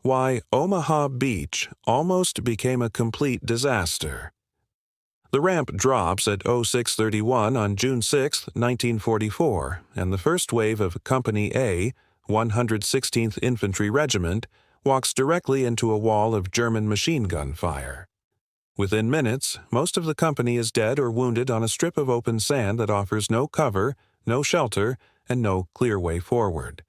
Why Omaha Beach almost became a complete disaster. The ramp drops at 0631 on June 6, 1944, and the first wave of Company A, 116th Infantry Regiment, walks directly into a wall of German machine gun fire. Within minutes, most of the company is dead or wounded on a strip of open sand that offers no cover, no shelter, and no clear way forward.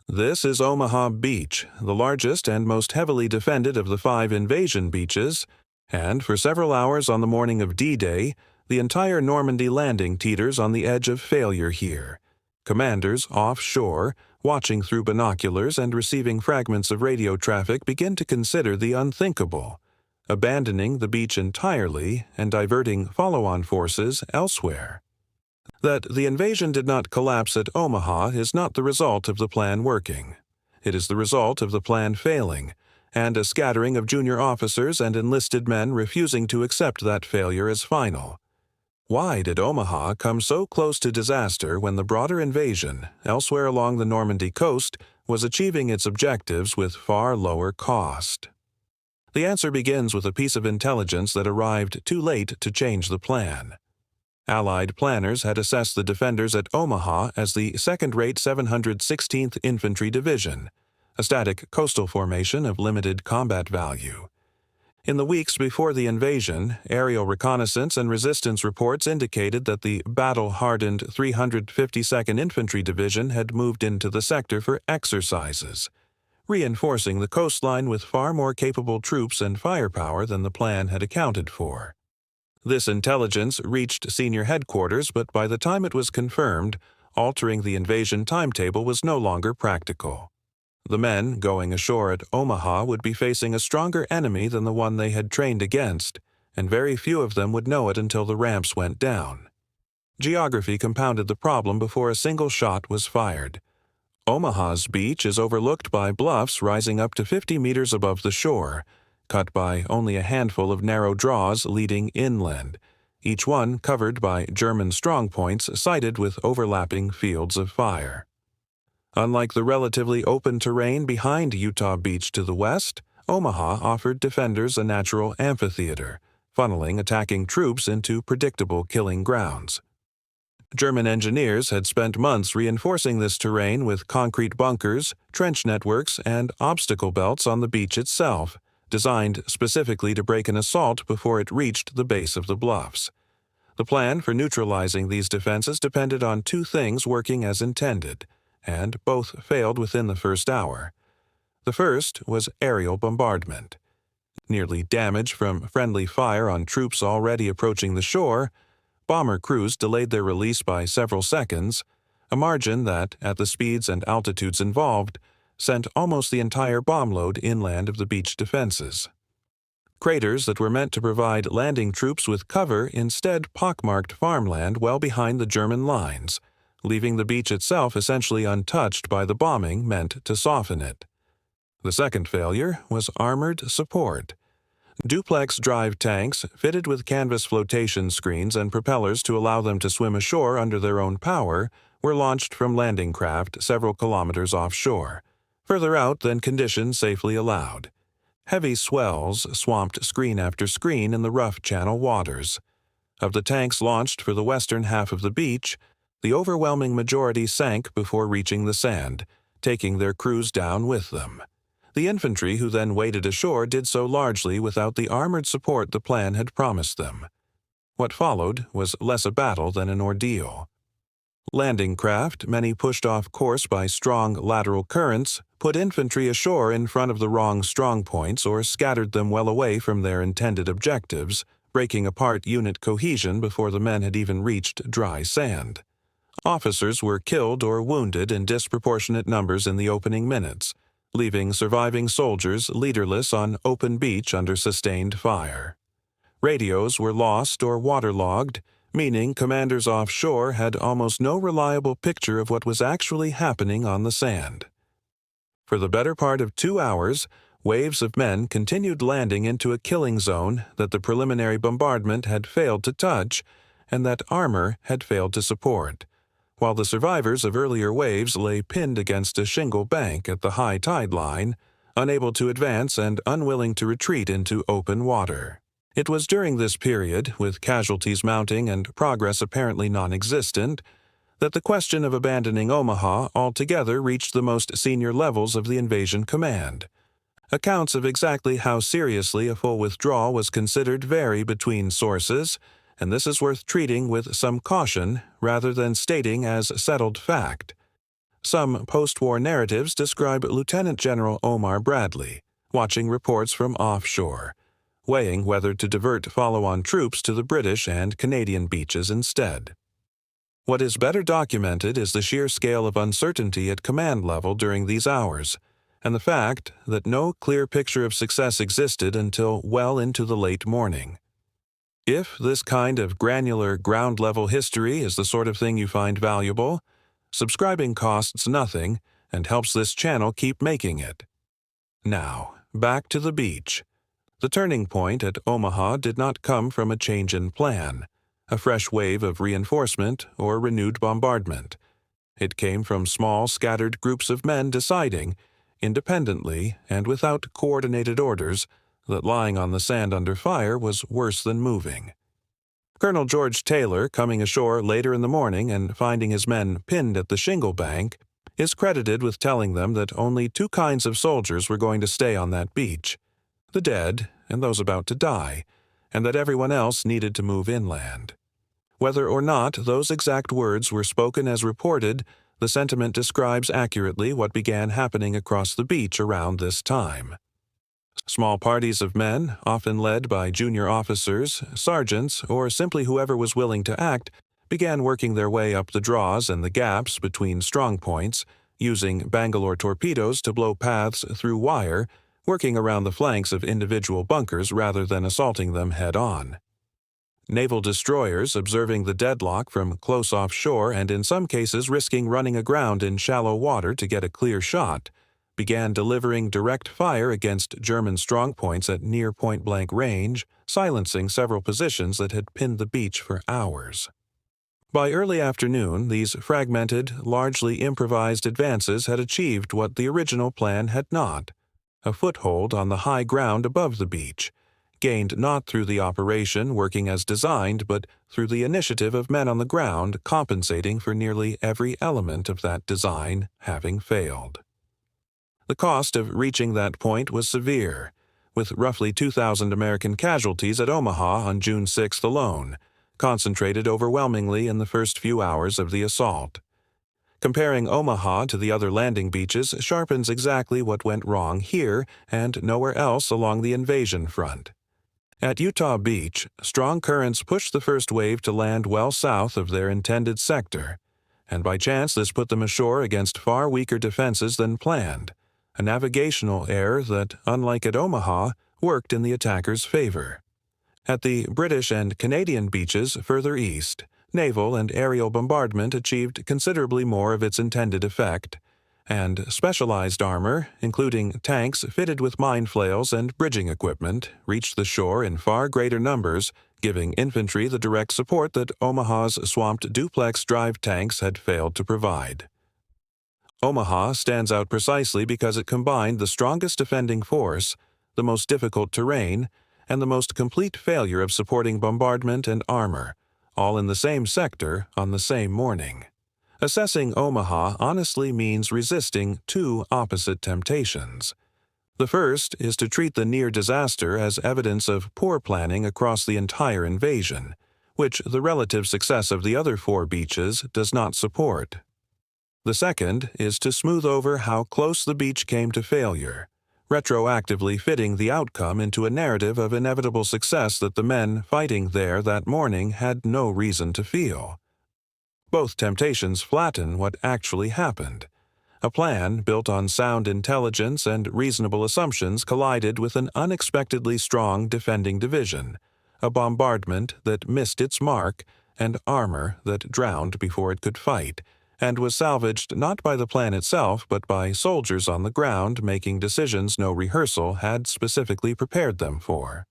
This is Omaha Beach, the largest and most heavily defended of the 5 invasion beaches, and for several hours on the morning of D-Day, the entire Normandy landing teeters on the edge of failure here. Commanders offshore, watching through binoculars and receiving fragments of radio traffic, begin to consider the unthinkable, abandoning the beach entirely and diverting follow-on forces elsewhere. That the invasion did not collapse at Omaha is not the result of the plan working. It is the result of the plan failing, and a scattering of junior officers and enlisted men refusing to accept that failure as final. Why did Omaha come so close to disaster when the broader invasion, elsewhere along the Normandy coast, was achieving its objectives with far lower cost? The answer begins with a piece of intelligence that arrived too late to change the plan. Allied planners had assessed the defenders at Omaha as the second-rate 716th Infantry Division, a static coastal formation of limited combat value. In the weeks before the invasion, aerial reconnaissance and resistance reports indicated that the battle-hardened 352nd Infantry Division had moved into the sector for exercises, reinforcing the coastline with far more capable troops and firepower than the plan had accounted for. This intelligence reached senior headquarters, but by the time it was confirmed, altering the invasion timetable was no longer practical. The men going ashore at Omaha would be facing a stronger enemy than the one they had trained against, and very few of them would know it until the ramps went down. Geography compounded the problem before a single shot was fired. Omaha's beach is overlooked by bluffs rising up to 50 meters above the shore, cut by only a handful of narrow draws leading inland, each one covered by German strongpoints sited with overlapping fields of fire. Unlike the relatively open terrain behind Utah Beach to the west, Omaha offered defenders a natural amphitheater, funneling attacking troops into predictable killing grounds. German engineers had spent months reinforcing this terrain with concrete bunkers, trench networks, and obstacle belts on the beach itself, designed specifically to break an assault before it reached the base of the bluffs. The plan for neutralizing these defenses depended on two things working as intended, and both failed within the first hour. The first was aerial bombardment. Nearly damage from friendly fire on troops already approaching the shore, bomber crews delayed their release by several seconds, a margin that, at the speeds and altitudes involved, sent almost the entire bomb load inland of the beach defenses. Craters that were meant to provide landing troops with cover instead pockmarked farmland well behind the German lines, leaving the beach itself essentially untouched by the bombing meant to soften it. The second failure was armored support. Duplex drive tanks, fitted with canvas flotation screens and propellers to allow them to swim ashore under their own power, were launched from landing craft several kilometers offshore, further out than conditions safely allowed. Heavy swells swamped screen after screen in the rough channel waters. Of the tanks launched for the western half of the beach, the overwhelming majority sank before reaching the sand, taking their crews down with them. The infantry who then waded ashore did so largely without the armored support the plan had promised them. What followed was less a battle than an ordeal. Landing craft, many pushed off course by strong lateral currents, put infantry ashore in front of the wrong strongpoints or scattered them well away from their intended objectives, breaking apart unit cohesion before the men had even reached dry sand. Officers were killed or wounded in disproportionate numbers in the opening minutes, leaving surviving soldiers leaderless on open beach under sustained fire. Radios were lost or waterlogged, meaning commanders offshore had almost no reliable picture of what was actually happening on the sand. For the better part of 2 hours, waves of men continued landing into a killing zone that the preliminary bombardment had failed to touch and that armor had failed to support, while the survivors of earlier waves lay pinned against a shingle bank at the high tide line, unable to advance and unwilling to retreat into open water. It was during this period, with casualties mounting and progress apparently non-existent, that the question of abandoning Omaha altogether reached the most senior levels of the invasion command. Accounts of exactly how seriously a full withdrawal was considered vary between sources, and this is worth treating with some caution rather than stating as settled fact. Some post-war narratives describe Lieutenant General Omar Bradley watching reports from offshore, weighing whether to divert follow-on troops to the British and Canadian beaches instead. What is better documented is the sheer scale of uncertainty at command level during these hours, and the fact that no clear picture of success existed until well into the late morning. If this kind of granular ground-level history is the sort of thing you find valuable, subscribing costs nothing and helps this channel keep making it. Now, back to the beach. The turning point at Omaha did not come from a change in plan, a fresh wave of reinforcement, or renewed bombardment. It came from small, scattered groups of men deciding, independently and without coordinated orders, that lying on the sand under fire was worse than moving. Colonel George Taylor, coming ashore later in the morning and finding his men pinned at the shingle bank, is credited with telling them that only two kinds of soldiers were going to stay on that beach: the dead and those about to die, and that everyone else needed to move inland. Whether or not those exact words were spoken as reported, the sentiment describes accurately what began happening across the beach around this time. Small parties of men, often led by junior officers, sergeants, or simply whoever was willing to act, began working their way up the draws and the gaps between strong points, using Bangalore torpedoes to blow paths through wire, working around the flanks of individual bunkers rather than assaulting them head-on. Naval destroyers, observing the deadlock from close offshore and in some cases risking running aground in shallow water to get a clear shot, began delivering direct fire against German strongpoints at near point-blank range, silencing several positions that had pinned the beach for hours. By early afternoon, these fragmented, largely improvised advances had achieved what the original plan had not: a foothold on the high ground above the beach, gained not through the operation working as designed, but through the initiative of men on the ground compensating for nearly every element of that design having failed. The cost of reaching that point was severe, with roughly 2,000 American casualties at Omaha on June 6 alone, concentrated overwhelmingly in the first few hours of the assault. Comparing Omaha to the other landing beaches sharpens exactly what went wrong here and nowhere else along the invasion front. At Utah Beach, strong currents pushed the first wave to land well south of their intended sector, and by chance this put them ashore against far weaker defenses than planned, a navigational error that, unlike at Omaha, worked in the attackers' favor. At the British and Canadian beaches further east, naval and aerial bombardment achieved considerably more of its intended effect, and specialized armor, including tanks fitted with mine flails and bridging equipment, reached the shore in far greater numbers, giving infantry the direct support that Omaha's swamped duplex drive tanks had failed to provide. Omaha stands out precisely because it combined the strongest defending force, the most difficult terrain, and the most complete failure of supporting bombardment and armor, all in the same sector on the same morning. Assessing Omaha honestly means resisting two opposite temptations. The first is to treat the near disaster as evidence of poor planning across the entire invasion, which the relative success of the other four beaches does not support. The second is to smooth over how close the beach came to failure, retroactively fitting the outcome into a narrative of inevitable success that the men fighting there that morning had no reason to feel. Both temptations flatten what actually happened. A plan built on sound intelligence and reasonable assumptions collided with an unexpectedly strong defending division, a bombardment that missed its mark, and armor that drowned before it could fight, and was salvaged not by the plan itself but by soldiers on the ground making decisions no rehearsal had specifically prepared them for.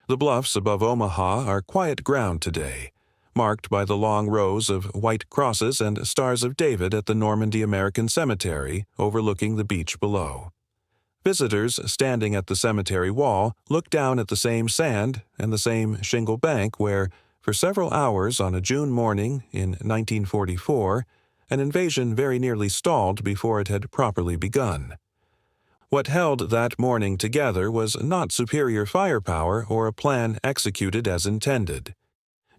The bluffs above Omaha are quiet ground today, marked by the long rows of white crosses and stars of David at the Normandy American Cemetery overlooking the beach below. Visitors standing at the cemetery wall looked down at the same sand and the same shingle bank where, for several hours on a June morning in 1944, an invasion very nearly stalled before it had properly begun. What held that morning together was not superior firepower or a plan executed as intended.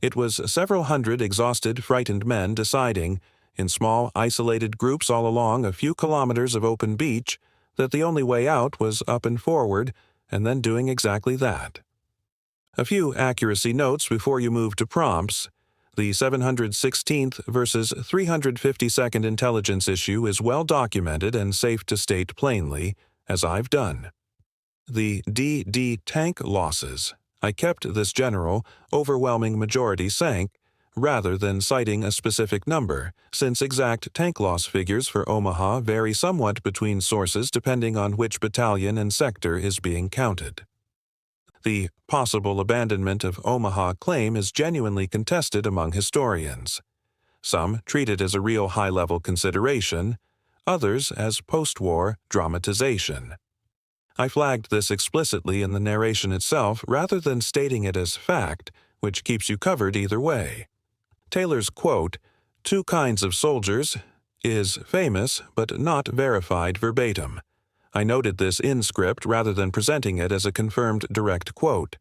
It was several hundred exhausted, frightened men deciding, in small, isolated groups all along a few kilometers of open beach, that the only way out was up and forward, and then doing exactly that. A few accuracy notes before you move to prompts. The 716th versus 352nd intelligence issue is well documented and safe to state plainly, as I've done. The DD tank losses. I kept this general, overwhelming majority sank, rather than citing a specific number, since exact tank loss figures for Omaha vary somewhat between sources depending on which battalion and sector is being counted. The possible abandonment of Omaha claim is genuinely contested among historians. Some treat it as a real high-level consideration, others as post-war dramatization. I flagged this explicitly in the narration itself rather than stating it as fact, which keeps you covered either way. Taylor's quote, "two kinds of soldiers," is famous but not verified verbatim. I noted this in script rather than presenting it as a confirmed direct quote,